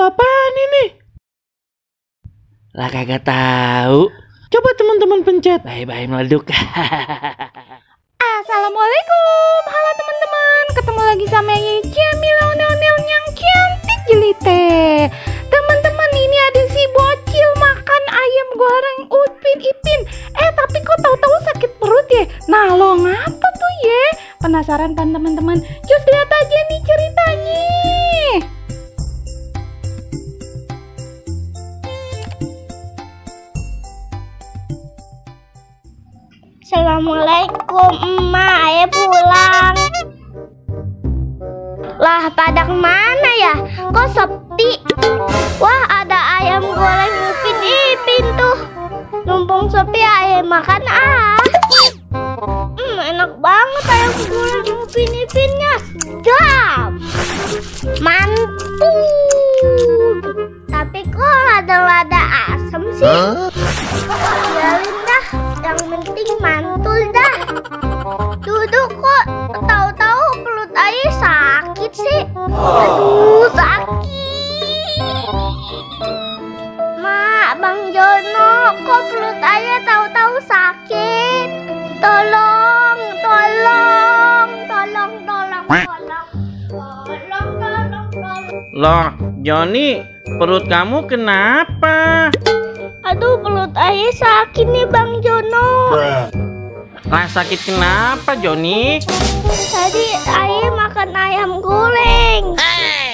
apaan ini? Lah kagak tahu. Coba teman-teman pencet. Bye-bye meleduk. Assalamualaikum. Halo teman-teman. Ketemu lagi sama Jamila Onel yang cantik jelite. Teman-teman, ini ada si bocil makan ayam goreng Upin Ipin. Tapi kok tahu-tahu sakit perut ya? Nah, lo ngapa tuh ya? Penasaran kan teman-teman? Cus lihat aja nih ceritanya. Assalamualaikum, emak, ayah pulang. Lah, pada kemana ya? Kok sepi? Wah, ada ayam goreng Upin Ipin tuh. Numpung sepi, ayah makan enak banget ayam goreng Upin Ipinnya. Sedap, mantul. Tapi kok lada-lada asem sih? Biarin dah, yang penting mantul dah. Duduk kok, tahu-tahu perut ayah sakit sih. Aduh, sakit. Mak, Bang Jono, kok perut ayah tahu-tahu sakit? Tolong. Loh, Joni, perut kamu kenapa? Aduh, perut ayah sakit nih Bang Jono. Lah sakit kenapa, Joni? Tadi ayah makan ayam goreng.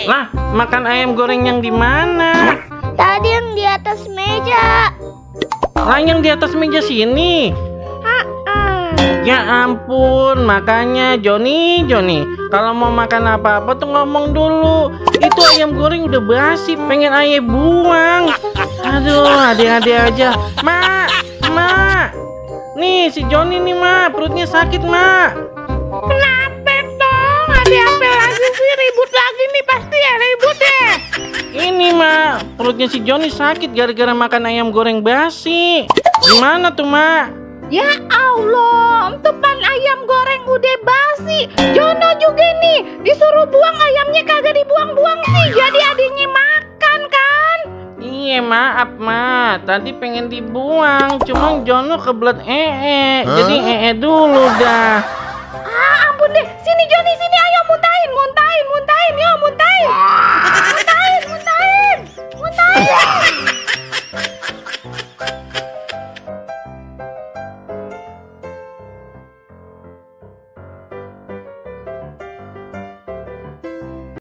Lah, makan ayam goreng yang di mana? Tadi yang di atas meja. Lah yang di atas meja sini. Ya ampun, makanya Joni, kalau mau makan apa-apa tuh ngomong dulu. Itu ayam goreng udah basi, pengen ayah buang. Aduh, adik-adik aja. Mak. Nih si Joni nih, Mak, perutnya sakit, Mak. Kenapa dong? Ada apa lagi sih? Ribut lagi nih pasti ya, ribut deh. Ini, Mak, perutnya si Joni sakit gara-gara makan ayam goreng basi. Gimana tuh, Mak? Ya Allah, entupan ayam goreng udah basi. Jono juga nih, disuruh buang ayamnya kagak dibuang-buang sih. Jadi adiknya makan kan? Iya, maaf, Mak. Tadi pengen dibuang, cuma Jono kebelet jadi dulu dah. Ampun deh. Sini Joni, sini, ayo muntahin.